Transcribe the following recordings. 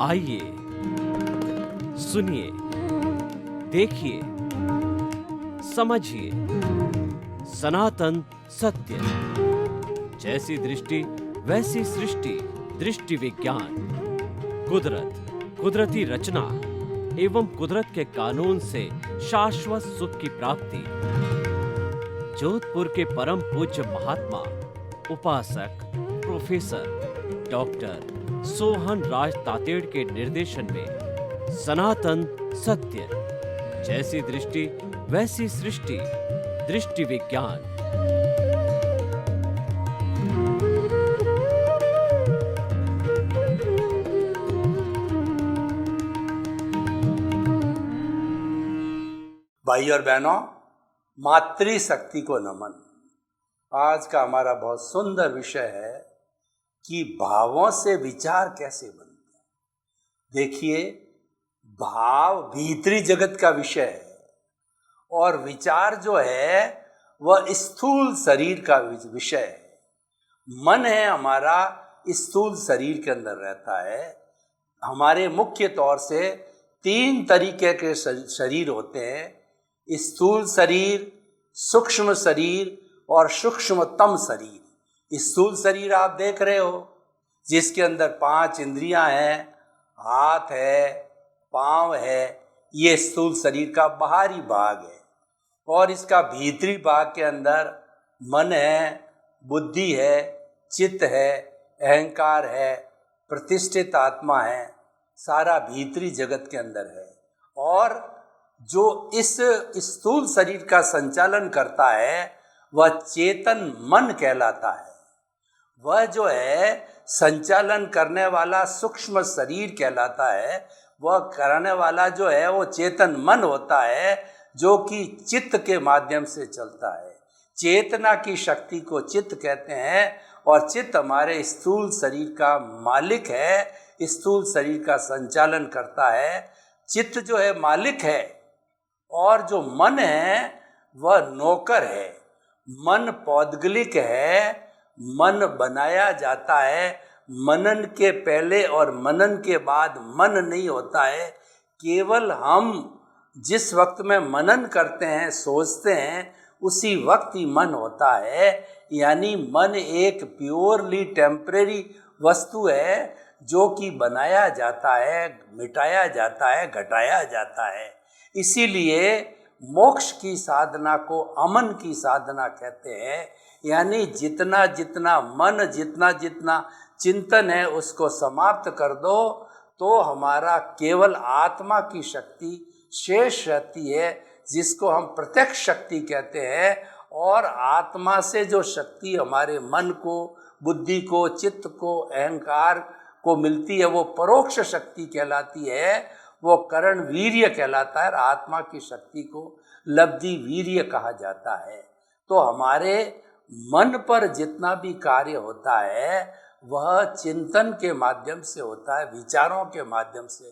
आइए, सुनिए, देखिए, समझिए सनातन सत्य। जैसी दृष्टि वैसी सृष्टि, दृष्टि विज्ञान। कुदरत, कुदरती रचना एवं कुदरत के कानून से शाश्वत सुख की प्राप्ति। जोधपुर के परम पूज्य महात्मा उपासक प्रोफेसर डॉक्टर सोहन राज तातेड़ के निर्देशन में सनातन सत्य। जैसी दृष्टि वैसी सृष्टि, दृष्टि विज्ञान। भाई और बहनों, मातृशक्ति को नमन। आज का हमारा बहुत सुंदर विषय है कि भावों से विचार कैसे बनते हैं। देखिए, भाव भीतरी जगत का विषय है और विचार जो है वह स्थूल शरीर का विषय है। मन है हमारा, स्थूल शरीर के अंदर रहता है। हमारे मुख्य तौर से 3 तरीके के शरीर होते हैं: स्थूल शरीर, सूक्ष्म शरीर और सूक्ष्मतम शरीर। स्थूल शरीर आप देख रहे हो, जिसके अंदर 5 इंद्रियां हैं, हाथ है, पांव है। ये स्थूल शरीर का बाहरी भाग है। और इसका भीतरी भाग के अंदर मन है, बुद्धि है, चित्त है, अहंकार है, प्रतिष्ठित आत्मा है। सारा भीतरी जगत के अंदर है। और जो इस स्थूल शरीर का संचालन करता है वह चेतन मन कहलाता है। वह जो है संचालन करने वाला सूक्ष्म शरीर कहलाता है। वह करने वाला जो है वो चेतन मन होता है, जो कि चित्त के माध्यम से चलता है। चेतना की शक्ति को चित्त कहते हैं और चित्त हमारे स्थूल शरीर का मालिक है, स्थूल शरीर का संचालन करता है। चित्त जो है मालिक है और जो मन है वह नौकर है। मन पौद्गलिक है, मन बनाया जाता है। मनन के पहले और मनन के बाद मन नहीं होता है। केवल हम जिस वक्त में मनन करते हैं, सोचते हैं, उसी वक्त ही मन होता है। यानी मन एक प्योरली टेम्परेरी वस्तु है, जो कि बनाया जाता है, मिटाया जाता है, घटाया जाता है। इसीलिए मोक्ष की साधना को अमन की साधना कहते हैं। यानी जितना जितना मन, जितना जितना चिंतन है उसको समाप्त कर दो तो हमारा केवल आत्मा की शक्ति शेष रहती है, जिसको हम प्रत्यक्ष शक्ति कहते हैं। और आत्मा से जो शक्ति हमारे मन को, बुद्धि को, चित्त को, अहंकार को मिलती है वो परोक्ष शक्ति कहलाती है। वो करण वीर्य कहलाता है। आत्मा की शक्ति को लब्धि वीर्य कहा जाता है। तो हमारे मन पर जितना भी कार्य होता है वह चिंतन के माध्यम से होता है, विचारों के माध्यम से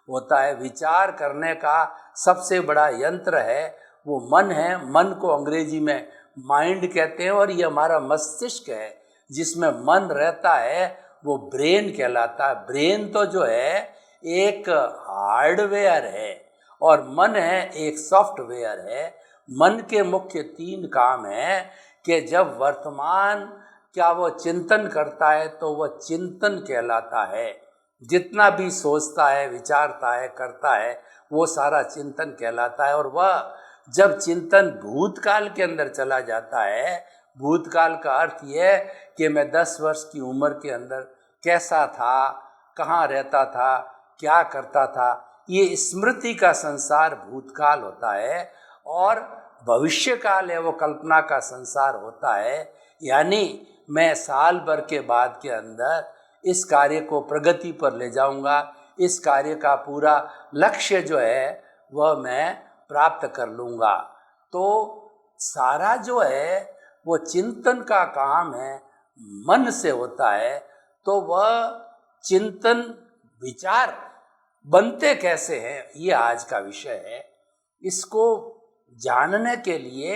होता है। विचार करने का सबसे बड़ा यंत्र है वो मन है। मन को अंग्रेजी में माइंड कहते हैं और ये हमारा मस्तिष्क है जिसमें मन रहता है, वो ब्रेन कहलाता है। ब्रेन तो जो है एक हार्डवेयर है और मन है एक सॉफ्टवेयर है। मन के मुख्य 3 काम हैं कि जब वर्तमान क्या वो चिंतन करता है तो वह चिंतन कहलाता है। जितना भी सोचता है, विचारता है, करता है, वो सारा चिंतन कहलाता है। और वह जब चिंतन भूतकाल के अंदर चला जाता है, भूतकाल का अर्थ ये है कि मैं 10 वर्ष की उम्र के अंदर कैसा था, कहाँ रहता था, क्या करता था, ये स्मृति का संसार भूतकाल होता है। और भविष्य काल है वो कल्पना का संसार होता है। यानी मैं साल भर के बाद के अंदर इस कार्य को प्रगति पर ले जाऊंगा, इस कार्य का पूरा लक्ष्य जो है वह मैं प्राप्त कर लूँगा। तो सारा जो है वो चिंतन का काम है, मन से होता है। तो वह चिंतन विचार बनते कैसे हैं, ये आज का विषय है। इसको जानने के लिए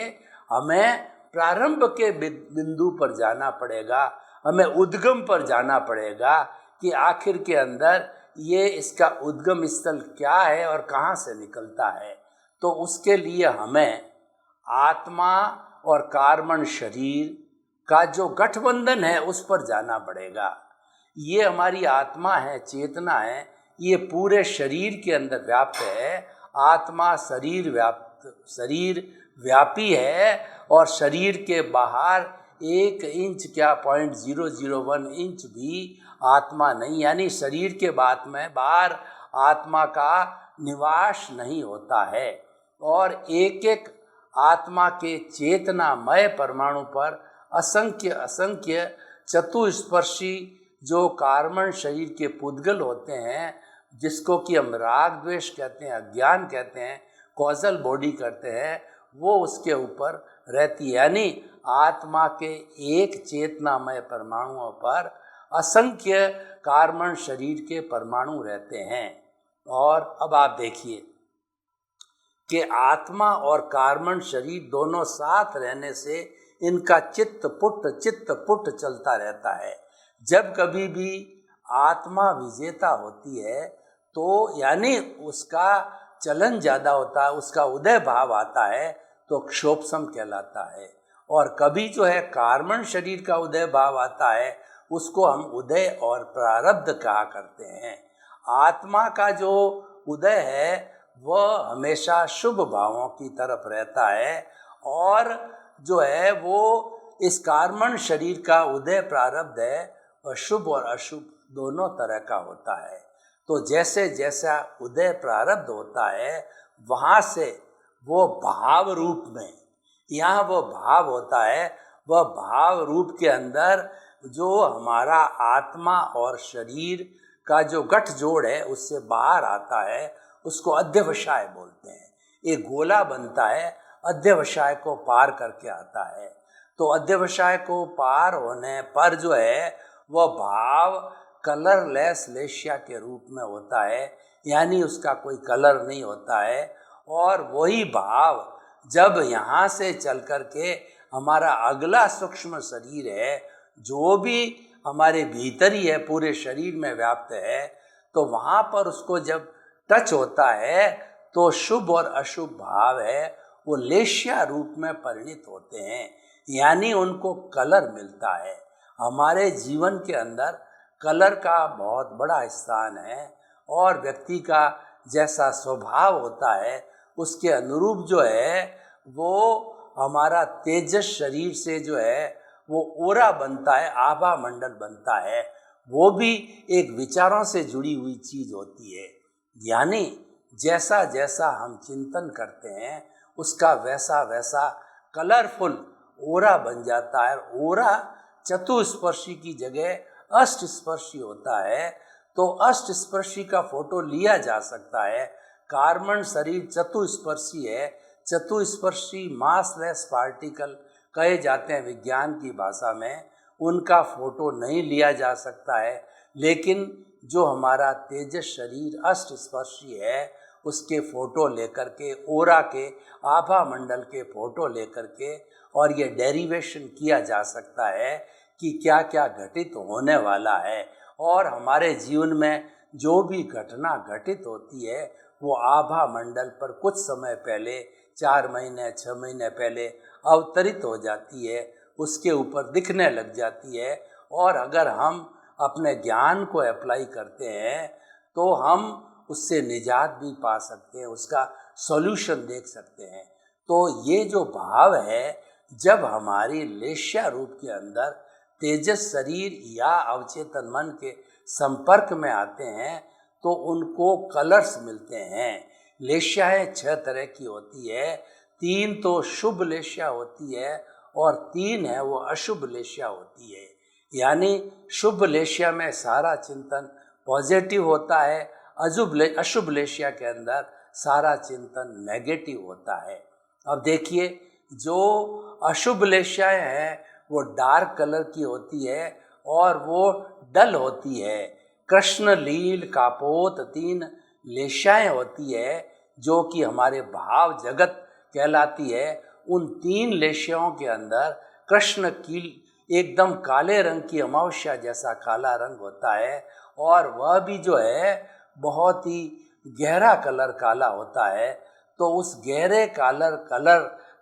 हमें प्रारंभ के बिंदु पर जाना पड़ेगा, हमें उद्गम पर जाना पड़ेगा कि आखिर के अंदर ये इसका उद्गम स्थल क्या है और कहाँ से निकलता है। तो उसके लिए हमें आत्मा और कार्बन शरीर का जो गठबंधन है उस पर जाना पड़ेगा। ये हमारी आत्मा है, चेतना है, ये पूरे शरीर के अंदर व्याप्त है। आत्मा शरीर व्यापी है और शरीर के बाहर 1 इंच क्या 0.001 इंच भी आत्मा नहीं, यानी शरीर के बाहर आत्मा का निवास नहीं होता है। और एक एक आत्मा के चेतनामय परमाणु पर असंख्य चतुस्पर्शी जो कार्बन शरीर के पुद्गल होते हैं, जिसको कि हम राग द्वेष कहते हैं, अज्ञान कहते हैं, कॉजल बॉडी करते हैं, वो उसके ऊपर रहती है। यानी आत्मा के एक चेतनामय परमाणुओं पर असंख्य कार्बन शरीर के परमाणु रहते हैं। और अब आप देखिए कि आत्मा और कार्बन शरीर दोनों साथ रहने से इनका चित्त पुट चलता रहता है। जब कभी भी आत्मा विजेता होती है तो यानी उसका चलन ज़्यादा होता है, उसका उदय भाव आता है तो क्षोभसम कहलाता है। और कभी जो है कार्बन शरीर का उदय भाव आता है, उसको हम उदय और प्रारब्ध कहा करते हैं। आत्मा का जो उदय है वह हमेशा शुभ भावों की तरफ रहता है और जो है वो इस कार्बन शरीर का उदय प्रारब्ध है वह शुभ और अशुभ दोनों तरह का होता है। तो जैसे जैसा उदय प्रारब्ध होता है वहाँ से वो भाव रूप में, यहाँ वो भाव होता है, वह भाव रूप के अंदर जो हमारा आत्मा और शरीर का जो गठजोड़ है उससे बाहर आता है, उसको अध्यवसाय बोलते हैं। एक गोला बनता है, अध्यवसाय को पार करके आता है। तो अध्यवसाय को पार होने पर जो है वह भाव कलरलेस लेशिया के रूप में होता है, यानी उसका कोई कलर नहीं होता है। और वही भाव जब यहाँ से चल कर के हमारा अगला सूक्ष्म शरीर है जो भी हमारे भीतर ही है, पूरे शरीर में व्याप्त है, तो वहाँ पर उसको जब टच होता है तो शुभ और अशुभ भाव है वो लेशिया रूप में परिणित होते हैं, यानी उनको कलर मिलता है। हमारे जीवन के अंदर कलर का बहुत बड़ा स्थान है और व्यक्ति का जैसा स्वभाव होता है उसके अनुरूप जो है वो हमारा तेजस शरीर से जो है वो ओरा बनता है, आभा मंडल बनता है। वो भी एक विचारों से जुड़ी हुई चीज होती है, यानी जैसा जैसा हम चिंतन करते हैं उसका वैसा वैसा कलरफुल ओरा बन जाता है। ओरा चतुस्पर्शी की जगह अष्टस्पर्शी होता है, तो अष्टस्पर्शी का फोटो लिया जा सकता है। कार्बन शरीर चतुस्पर्शी है, चतुस्पर्शी मासलेस पार्टिकल कहे जाते हैं विज्ञान की भाषा में, उनका फोटो नहीं लिया जा सकता है। लेकिन जो हमारा तेजस शरीर अष्टस्पर्शी है उसके फोटो लेकर के, ओरा के आभा मंडल के फोटो लेकर के, और ये डेरिवेशन किया जा सकता है कि क्या क्या घटित होने वाला है। और हमारे जीवन में जो भी घटना घटित होती है वो आभा मंडल पर कुछ समय पहले, 4 महीने 6 महीने पहले अवतरित हो जाती है, उसके ऊपर दिखने लग जाती है। और अगर हम अपने ज्ञान को अप्लाई करते हैं तो हम उससे निजात भी पा सकते हैं, उसका सॉल्यूशन देख सकते हैं। तो ये जो भाव है, जब हमारी लेशिया रूप के अंदर तेजस शरीर या अवचेतन मन के संपर्क में आते हैं तो उनको कलर्स मिलते हैं। लेशियाएं 6 तरह की होती है, 3 तो शुभ लेशिया होती है और 3 है वो अशुभ लेशिया होती है। यानी शुभ लेशिया में सारा चिंतन पॉजिटिव होता है, अशुभ लेशिया के अंदर सारा चिंतन नेगेटिव होता है। अब देखिए, जो अशुभ लेशियाएं हैं वो डार्क कलर की होती है और वो डल होती है। कृष्ण लील कापोत 3 लेशाएं होती है जो कि हमारे भाव जगत कहलाती है, उन 3 लेशाओं के अंदर कृष्ण की एकदम काले रंग की अमावस्या जैसा काला रंग होता है, और वह भी जो है बहुत ही गहरा कलर काला होता है। तो उस गहरे कलर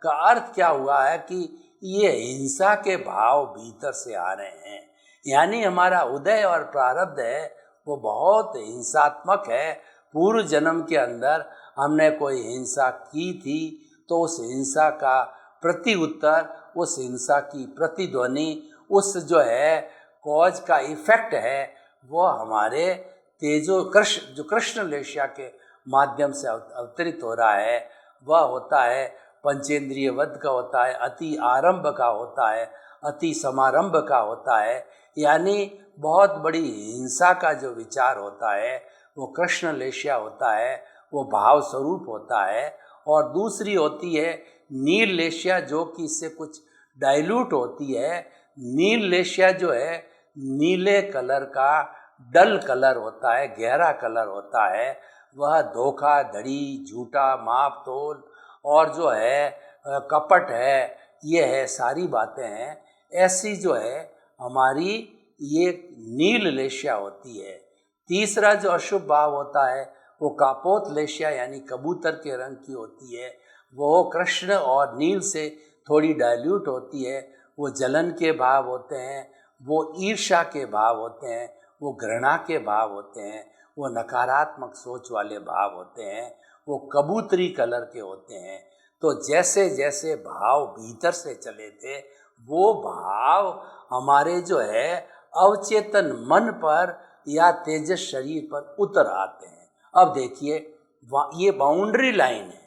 का अर्थ क्या हुआ है कि ये हिंसा के भाव भीतर से आ रहे हैं, यानी हमारा उदय और प्रारब्ध है वो बहुत हिंसात्मक है। पूर्व जन्म के अंदर हमने कोई हिंसा की थी तो उस हिंसा का प्रति उत्तर, उस हिंसा की प्रतिध्वनि, उस जो है कॉज का इफेक्ट है वो हमारे जो कृष्ण लेशा के माध्यम से अवतरित हो रहा है, वह होता है पंचेंद्रिय वध का होता है, अति आरंभ का होता है, अति समारंभ का होता है, यानी बहुत बड़ी हिंसा का जो विचार होता है वो कृष्ण लेशा होता है, वो भाव स्वरूप होता है। और दूसरी होती है नील लेशा जो कि इससे कुछ डाइल्यूट होती है। नील लेशा जो है नीले कलर का डल कलर होता है, गहरा कलर होता है। वह धोखाधड़ी, झूठा माप तोल और जो है कपट है, ये है सारी बातें हैं। ऐसी जो है हमारी ये नील लेशा होती है। तीसरा जो अशुभ भाव होता है वो कापोत लेशा यानी कबूतर के रंग की होती है। वो कृष्ण और नील से थोड़ी डाइल्यूट होती है। वो जलन के भाव होते हैं, वो ईर्ष्या के भाव होते हैं, वो घृणा के भाव होते हैं, वो नकारात्मक सोच वाले भाव होते हैं, वो कबूतरी कलर के होते हैं। तो जैसे जैसे भाव भीतर से चले थे वो भाव हमारे जो है अवचेतन मन पर या तेजस शरीर पर उतर आते हैं। अब देखिए ये बाउंड्री लाइन है,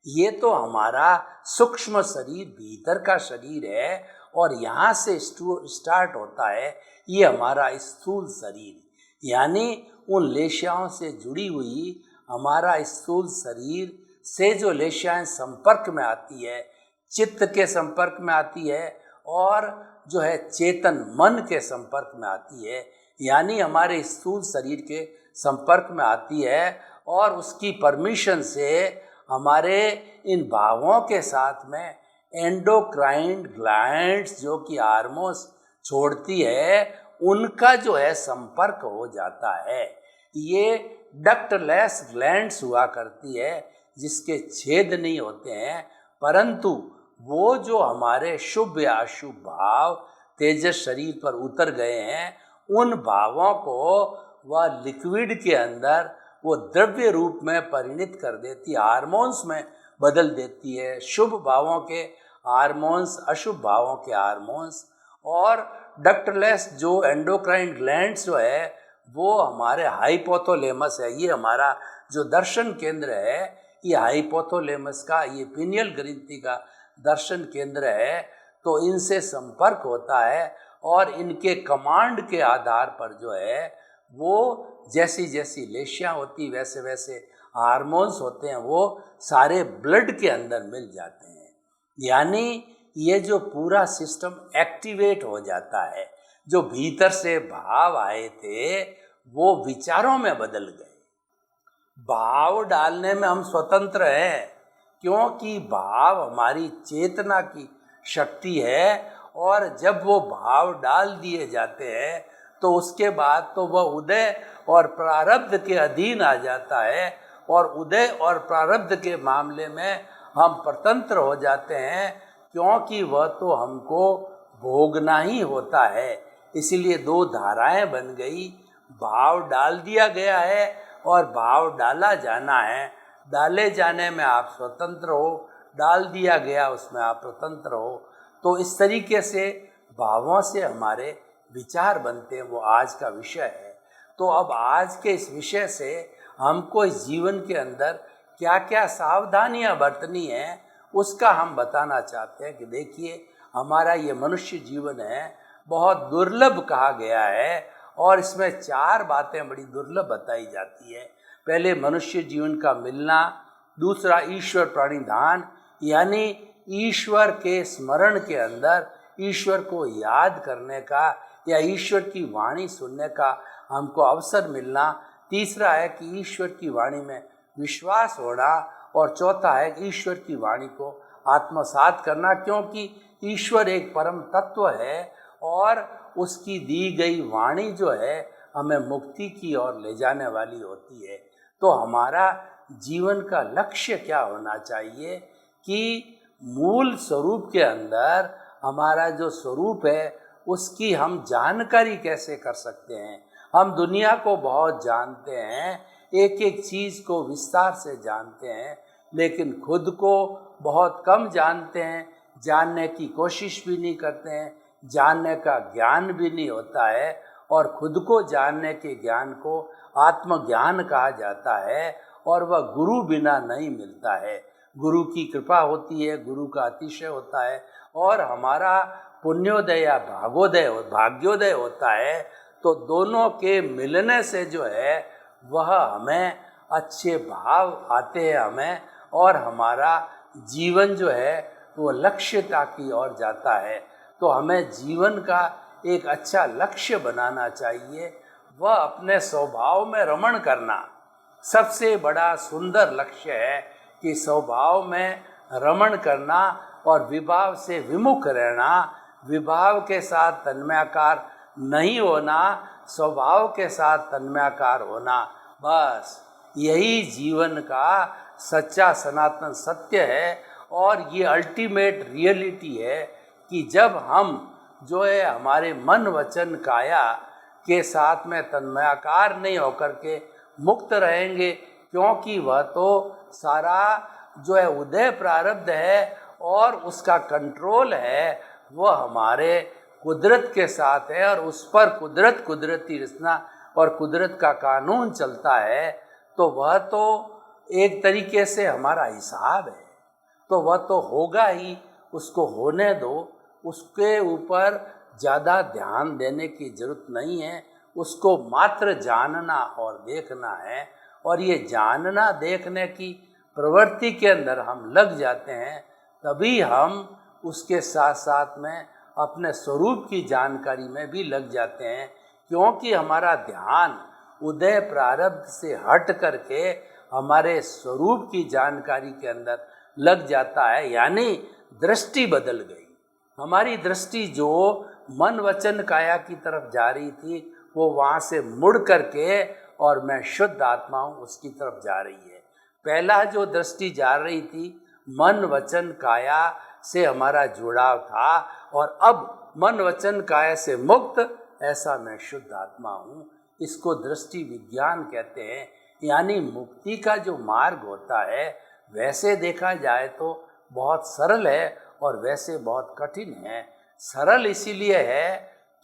ये तो हमारा सूक्ष्म शरीर भीतर का शरीर है और यहाँ से स्टार्ट होता है ये हमारा स्थूल शरीर, यानी उन लेशाओं से जुड़ी हुई हमारा स्थूल शरीर से जो लेशाएं संपर्क में आती है, चित्त के संपर्क में आती है और जो है चेतन मन के संपर्क में आती है, यानी हमारे स्थूल शरीर के संपर्क में आती है और उसकी परमिशन से हमारे इन भावों के साथ में एंडोक्राइन ग्लैंड्स जो कि हार्मोन्स छोड़ती है उनका जो है संपर्क हो जाता है। ये डक्टलेस ग्लैंड्स हुआ करती है जिसके छेद नहीं होते हैं, परंतु वो जो हमारे शुभ या अशुभ भाव तेजस शरीर पर उतर गए हैं उन भावों को वह लिक्विड के अंदर वो द्रव्य रूप में परिणित कर देती है, हार्मोन्स में बदल देती है। शुभ भावों के हार्मोन्स, अशुभ भावों के हार्मोन्स। और डक्टलेस जो एंडोक्राइन ग्लैंड्स जो है वो हमारे हाइपोथैलेमस है, ये हमारा जो दर्शन केंद्र है, ये हाइपोथैलेमस का, ये पिनियल ग्रंथि का दर्शन केंद्र है। तो इनसे संपर्क होता है और इनके कमांड के आधार पर जो है वो जैसी जैसी लेशियाँ होती वैसे वैसे हार्मोन्स होते हैं वो सारे ब्लड के अंदर मिल जाते हैं, यानी ये जो पूरा सिस्टम एक्टिवेट हो जाता है। जो भीतर से भाव आए थे वो विचारों में बदल गए। भाव डालने में हम स्वतंत्र हैं क्योंकि भाव हमारी चेतना की शक्ति है और जब वो भाव डाल दिए जाते हैं तो उसके बाद तो वह उदय और प्रारब्ध के अधीन आ जाता है और उदय और प्रारब्ध के मामले में हम स्वतंत्र हो जाते हैं क्योंकि वह तो हमको भोगना ही होता है। इसीलिए 2 धाराएं बन गई, भाव डाल दिया गया है और भाव डाला जाना है। डाले जाने में आप स्वतंत्र हो, डाल दिया गया उसमें आप स्वतंत्र हो। तो इस तरीके से भावों से हमारे विचार बनते हैं, वो आज का विषय है। तो अब आज के इस विषय से हमको इस जीवन के अंदर क्या क्या सावधानियां बरतनी हैं उसका हम बताना चाहते हैं कि देखिए हमारा ये मनुष्य जीवन है बहुत दुर्लभ कहा गया है और इसमें 4 बातें बड़ी दुर्लभ बताई जाती है। पहले मनुष्य जीवन का मिलना, दूसरा ईश्वर प्रणिधान यानी ईश्वर के स्मरण के अंदर ईश्वर को याद करने का या ईश्वर की वाणी सुनने का हमको अवसर मिलना। तीसरा है कि ईश्वर की वाणी में विश्वास होना, और चौथा है कि ईश्वर की वाणी को आत्मसात करना, क्योंकि ईश्वर एक परम तत्व है और उसकी दी गई वाणी जो है हमें मुक्ति की ओर ले जाने वाली होती है। तो हमारा जीवन का लक्ष्य क्या होना चाहिए कि मूल स्वरूप के अंदर हमारा जो स्वरूप है उसकी हम जानकारी कैसे कर सकते हैं। हम दुनिया को बहुत जानते हैं, एक एक चीज़ को विस्तार से जानते हैं, लेकिन खुद को बहुत कम जानते हैं, जानने की कोशिश भी नहीं करते हैं, जानने का ज्ञान भी नहीं होता है। और खुद को जानने के ज्ञान को आत्मज्ञान कहा जाता है, और वह गुरु बिना नहीं मिलता है। गुरु की कृपा होती है, गुरु का अतिशय होता है, और हमारा पुण्योदय या भाग्योदय होता है। तो दोनों के मिलने से जो है वह हमें अच्छे भाव आते हैं हमें, और हमारा जीवन जो है वो लक्ष्यता की ओर जाता है। तो हमें जीवन का एक अच्छा लक्ष्य बनाना चाहिए, वह अपने स्वभाव में रमण करना सबसे बड़ा सुंदर लक्ष्य है कि स्वभाव में रमण करना और विभाव से विमुख रहना, विभाव के साथ तन्मयाकार नहीं होना, स्वभाव के साथ तन्मयाकार होना। बस यही जीवन का सच्चा सनातन सत्य है, और ये अल्टीमेट रियलिटी है कि जब हम जो है हमारे मन वचन काया के साथ में तन्मयाकार नहीं होकर के मुक्त रहेंगे, क्योंकि वह तो सारा जो है उदय प्रारब्ध है और उसका कंट्रोल है वह हमारे कुदरत के साथ है, और उस पर कुदरती रचना और कुदरत का कानून चलता है। तो वह तो एक तरीके से हमारा हिसाब है, तो वह तो होगा ही, उसको होने दो, उसके ऊपर ज़्यादा ध्यान देने की जरूरत नहीं है, उसको मात्र जानना और देखना है। और ये जानना देखने की प्रवृत्ति के अंदर हम लग जाते हैं, तभी हम उसके साथ साथ में अपने स्वरूप की जानकारी में भी लग जाते हैं, क्योंकि हमारा ध्यान उदय प्रारब्ध से हट करके हमारे स्वरूप की जानकारी के अंदर लग जाता है। यानी दृष्टि बदल गई, हमारी दृष्टि जो मन वचन काया की तरफ जा रही थी वो वहाँ से मुड़ करके और मैं शुद्ध आत्मा हूँ उसकी तरफ जा रही है। पहला जो दृष्टि जा रही थी मन वचन काया से हमारा जुड़ाव था, और अब मन वचन काया से मुक्त ऐसा मैं शुद्ध आत्मा हूँ। इसको दृष्टि विज्ञान कहते हैं। यानी मुक्ति का जो मार्ग होता है वैसे देखा जाए तो बहुत सरल है और वैसे बहुत कठिन है। सरल इसीलिए है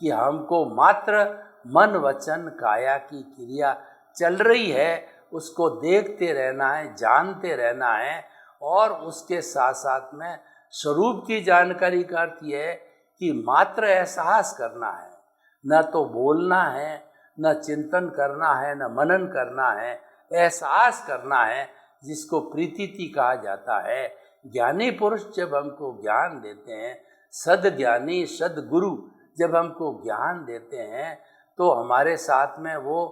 कि हमको मात्र मन वचन काया की क्रिया चल रही है उसको देखते रहना है, जानते रहना है, और उसके साथ साथ में स्वरूप की जानकारी का अर्थ यह है कि मात्र एहसास करना है, न तो बोलना है, न चिंतन करना है, न मनन करना है, एहसास करना है, जिसको प्रीतिथि कहा जाता है। ज्ञानी पुरुष जब हमको ज्ञान देते हैं, सद्ज्ञानी सद्गुरु जब हमको ज्ञान देते हैं, तो हमारे साथ में वो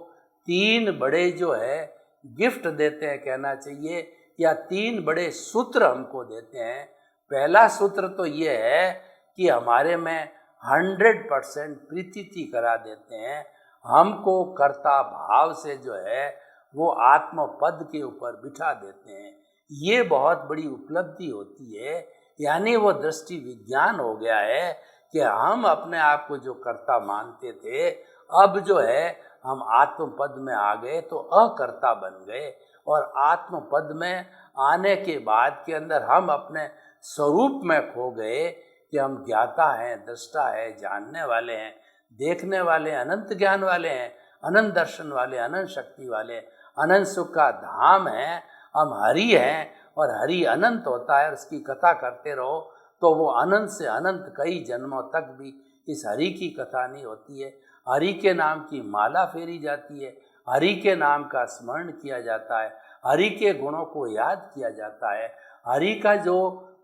तीन बड़े जो है गिफ्ट देते हैं कहना चाहिए, या तीन बड़े सूत्र हमको देते हैं। पहला सूत्र तो ये है कि हमारे में 100% प्रीतिथि करा देते हैं, हमको कर्ता भाव से जो है वो आत्म पद के ऊपर बिठा देते हैं। ये बहुत बड़ी उपलब्धि होती है। यानी वो दृष्टि विज्ञान हो गया है कि हम अपने आप को जो कर्ता मानते थे, अब जो है हम आत्म पद में आ गए तो अकर्ता बन गए, और आत्म पद में आने के बाद के अंदर हम अपने स्वरूप में खो गए कि हम ज्ञाता हैं, दृष्टा है, जानने वाले हैं, देखने वाले, अनंत ज्ञान वाले हैं, अनंत दर्शन वाले, अनंत शक्ति वाले, अनंत सुख का धाम है, हम हरि हैं, और हरि अनंत होता है। और उसकी कथा करते रहो तो वो अनंत से अनंत कई जन्मों तक भी इस हरि की कथा नहीं होती है। हरि के नाम की माला फेरी जाती है, हरि के नाम का स्मरण किया जाता है, हरि के गुणों को याद किया जाता है। हरि का जो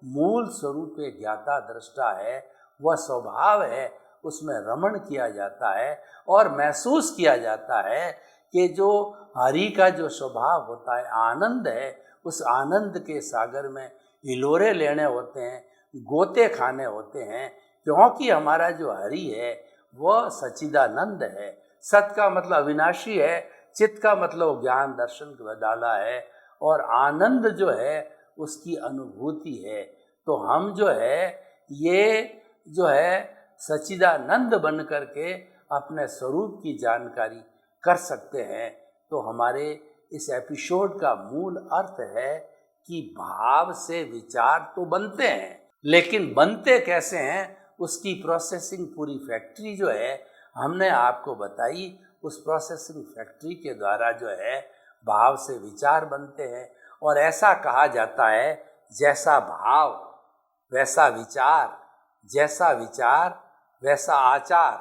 मूल स्वरूप ज्ञाता दृष्टा है, वह स्वभाव है, उसमें रमण किया जाता है और महसूस किया जाता है कि जो हरि का जो स्वभाव होता है, आनंद है, उस आनंद के सागर में हिलोरे लेने होते हैं, गोते खाने होते हैं, क्योंकि हमारा जो हरि है वह सच्चिदानंद है। सत का मतलब अविनाशी है, चित्त का मतलब ज्ञान दर्शन डाला है, और आनंद जो है उसकी अनुभूति है। तो हम जो है ये जो है सच्चिदानंद बन करके अपने स्वरूप की जानकारी कर सकते हैं। तो हमारे इस एपिसोड का मूल अर्थ है कि भाव से विचार तो बनते हैं, लेकिन बनते कैसे हैं उसकी प्रोसेसिंग पूरी फैक्ट्री जो है हमने आपको बताई। उस प्रोसेसिंग फैक्ट्री के द्वारा जो है भाव से विचार बनते हैं। और ऐसा कहा जाता है, जैसा भाव वैसा विचार, जैसा विचार वैसा आचार,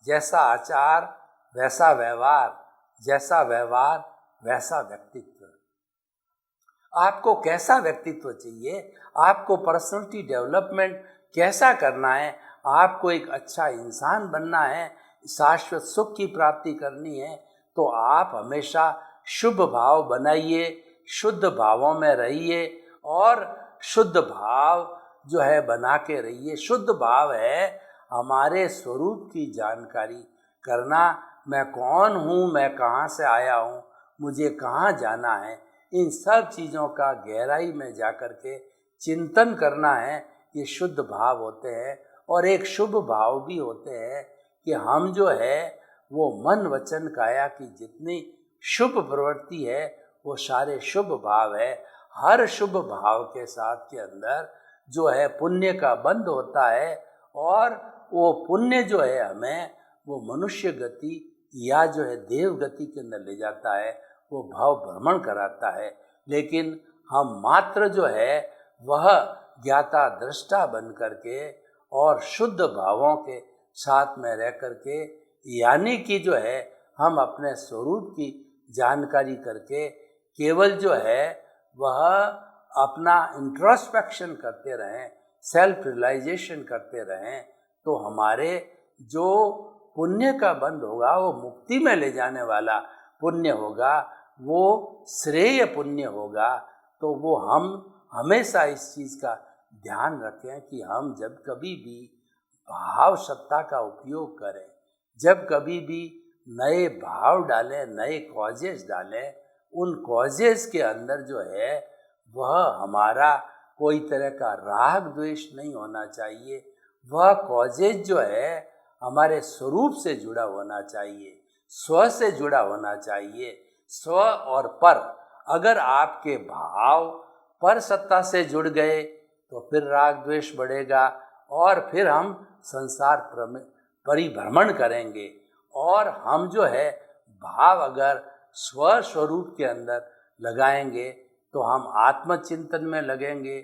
जैसा आचार वैसा व्यवहार, जैसा व्यवहार वैसा व्यक्तित्व। आपको कैसा व्यक्तित्व चाहिए, आपको पर्सनालिटी डेवलपमेंट कैसा करना है, आपको एक अच्छा इंसान बनना है, शाश्वत सुख की प्राप्ति करनी है, तो आप हमेशा शुभ भाव बनाइए, शुद्ध भावों में रहिए और शुद्ध भाव जो है बना के रहिए। शुद्ध भाव है हमारे स्वरूप की जानकारी करना। मैं कौन हूँ, मैं कहाँ से आया हूँ, मुझे कहाँ जाना है, इन सब चीज़ों का गहराई में जाकर के चिंतन करना है। ये शुद्ध भाव होते हैं। और एक शुभ भाव भी होते हैं कि हम जो है वो मन वचन काया की जितनी शुभ प्रवृत्ति है वो सारे शुभ भाव है। हर शुभ भाव के साथ के अंदर जो है पुण्य का बंध होता है, और वो पुण्य जो है हमें वो मनुष्य गति या जो है देव गति के अंदर ले जाता है, वो भाव भ्रमण कराता है। लेकिन हम मात्र जो है वह ज्ञाता दृष्टा बन करके और शुद्ध भावों के साथ में रह करके, यानी कि जो है हम अपने स्वरूप की जानकारी करके केवल जो है वह अपना इंट्रोस्पेक्शन करते रहें, सेल्फ रियलाइजेशन करते रहें, तो हमारे जो पुण्य का बंध होगा वो मुक्ति में ले जाने वाला पुण्य होगा, वो श्रेय पुण्य होगा। तो वो हम हमेशा इस चीज़ का ध्यान रखें कि हम जब कभी भी भाव सत्ता का उपयोग करें, जब कभी भी नए भाव डालें, नए कॉजेस डालें, उन कॉजेस के अंदर जो है वह हमारा कोई तरह का राग द्वेष नहीं होना चाहिए। वह कॉजेज जो है हमारे स्वरूप से जुड़ा होना चाहिए, स्व से जुड़ा होना चाहिए। स्व और पर, अगर आपके भाव पर सत्ता से जुड़ गए तो फिर राग द्वेष बढ़ेगा और फिर हम संसार परिभ्रमण करेंगे। और हम जो है भाव अगर स्व स्वरूप के अंदर लगाएंगे तो हम आत्मचिंतन में लगेंगे,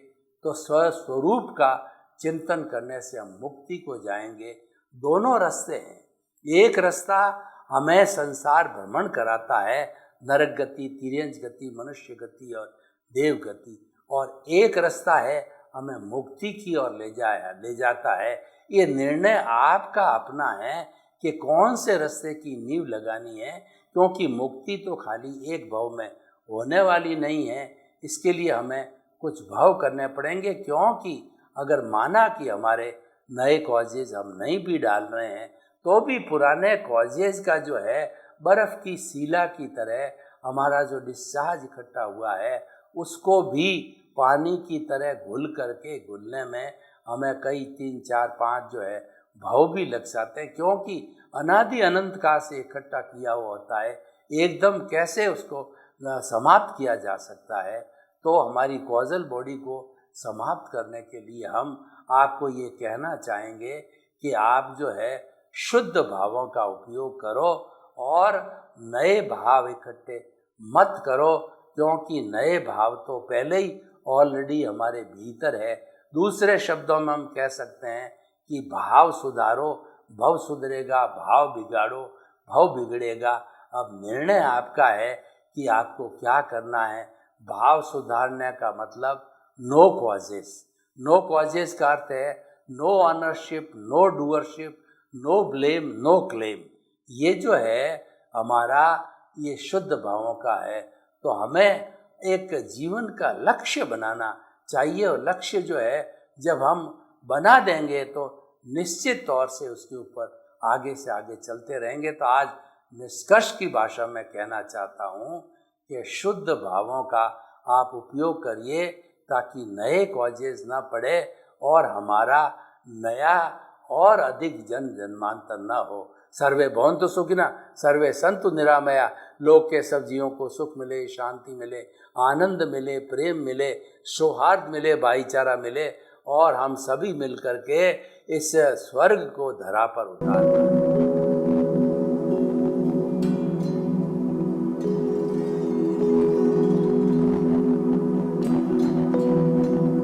तो स्व स्वरूप का चिंतन करने से हम मुक्ति को जाएंगे। दोनों रास्ते हैं। एक रास्ता हमें संसार भ्रमण कराता है, नरक गति, तिर्यंच गति, मनुष्य गति और देव गति, और एक रास्ता है हमें मुक्ति की ओर ले जाता है। ये निर्णय आपका अपना है कि कौन से रास्ते की नींव लगानी है, क्योंकि मुक्ति तो खाली एक भाव में होने वाली नहीं है। इसके लिए हमें कुछ भाव करने पड़ेंगे, क्योंकि अगर माना कि हमारे नए कॉजेज हम नहीं भी डाल रहे हैं तो भी पुराने कॉजेज का जो है बर्फ़ की सीला की तरह हमारा जो डिस्चार्ज इकट्ठा हुआ है उसको भी पानी की तरह घुलने में हमें कई 3, 4, 5 जो है भाव भी लग जाते हैं, क्योंकि अनादि अनंत काल से इकट्ठा किया हुआ होता है। एकदम कैसे उसको समाप्त किया जा सकता है। तो हमारी कॉजल बॉडी को समाप्त करने के लिए हम आपको ये कहना चाहेंगे कि आप जो है शुद्ध भावों का उपयोग करो और नए भाव इकट्ठे मत करो, क्योंकि नए भाव तो पहले ही ऑलरेडी हमारे भीतर है। दूसरे शब्दों में हम कह सकते हैं कि भाव सुधारो, भव सुधरेगा, भाव बिगाड़ो, भव बिगड़ेगा। अब निर्णय आपका है कि आपको क्या करना है। भाव सुधारने का मतलब नो कॉजेस। नो कॉजेस का अर्थ है no ownership, no doership, no blame, no claim. ये जो है हमारा ये शुद्ध भावों का है। तो हमें एक जीवन का लक्ष्य बनाना चाहिए, और लक्ष्य जो है जब हम बना देंगे तो निश्चित तौर से उसके ऊपर आगे से आगे चलते रहेंगे। तो आज निष्कर्ष की भाषा में कहना चाहता हूँ कि शुद्ध भावों का आप उपयोग करिए ताकि नए कॉजेज ना पड़े और हमारा नया और अधिक जन्मांतर ना हो। सर्वे भवन्तु सुखिनः, सर्वे सन्तु निरामया। लोक के सब जीवों को सुख मिले, शांति मिले, आनंद मिले, प्रेम मिले, सौहार्द मिले, भाईचारा मिले, और हम सभी मिल करके इस स्वर्ग को धरा पर उतारें।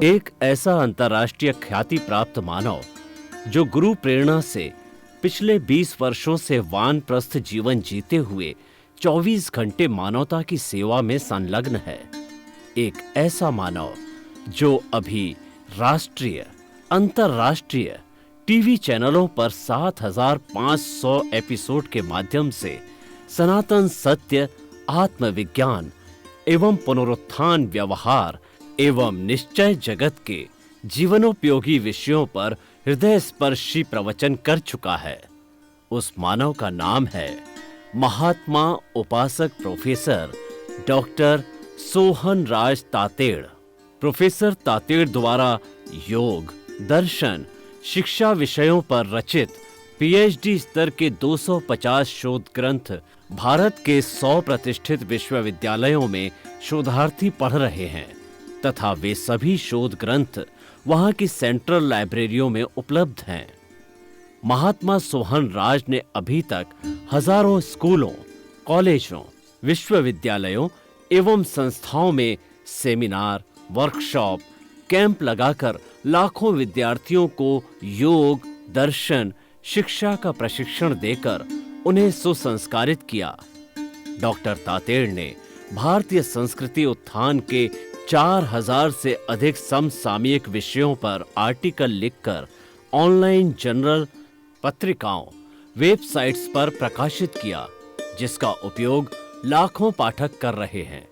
एक ऐसा अंतर्राष्ट्रीय ख्याति प्राप्त मानव जो गुरु प्रेरणा से पिछले 20 वर्षों से वानप्रस्थ जीवन जीते हुए 24 घंटे मानवता की सेवा में संलग्न है। एक ऐसा मानव जो अभी राष्ट्रीय, अंतर्राष्ट्रीय टीवी चैनलों पर 7,500 एपिसोड के माध्यम से सनातन सत्य, आत्मविज्ञान एवं पुनरुत्थान, व्यवहार एवं निश्चय जगत के जीवनोपयोगी विषयों पर हृदय स्पर्शी प्रवचन कर चुका है। उस मानव का नाम है महात्मा उपासक प्रोफेसर डॉक्टर सोहन राज तातेड़। प्रोफेसर तातेड़ द्वारा योग, दर्शन, शिक्षा विषयों पर रचित पीएचडी स्तर के 250 शोध ग्रंथ भारत के 100 प्रतिष्ठित विश्वविद्यालयों में शोधार्थी पढ़ रहे हैं तथा वे सभी शोध ग्रंथ वहां की सेंट्रल लाइब्रेरियों में उपलब्ध हैं। महात्मा सोहन राज ने अभी तक हजारों स्कूलों, कॉलेजों, विश्वविद्यालयों एवं संस्थाओं में सेमिनार, वर्कशॉप, कैंप लगाकर लाखों विद्यार्थियों को योग, दर्शन, शिक्षा का प्रशिक्षण देकर उन्हें सुसंस्कारित किया। डॉक्टर तातेड़ ने भारतीय संस्कृति उत्थान के 4000 से अधिक समसामयिक विषयों पर आर्टिकल लिखकर ऑनलाइन जर्नल, पत्रिकाओं, वेबसाइट्स पर प्रकाशित किया, जिसका उपयोग लाखों पाठक कर रहे हैं।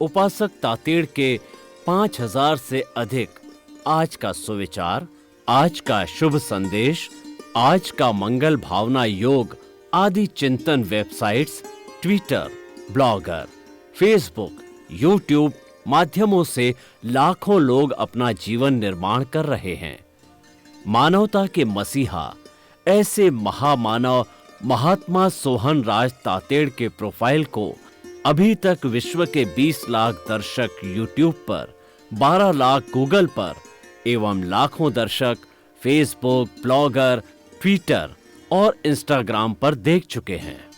उपासक तातेड़ के 5000 से अधिक आज का सुविचार, आज का शुभ संदेश, आज का मंगल भावना योग आदि चिंतन websites, Twitter, blogger, Facebook, YouTube माध्यमों से लाखों लोग अपना जीवन निर्माण कर रहे हैं। मानवता के मसीहा ऐसे महामानव महात्मा सोहन राज तातेड़ के प्रोफाइल को अभी तक विश्व के 20 लाख दर्शक यूट्यूब पर, 12 लाख गूगल पर एवं लाखों दर्शक फेसबुक, ब्लॉगर, ट्विटर और इंस्टाग्राम पर देख चुके हैं।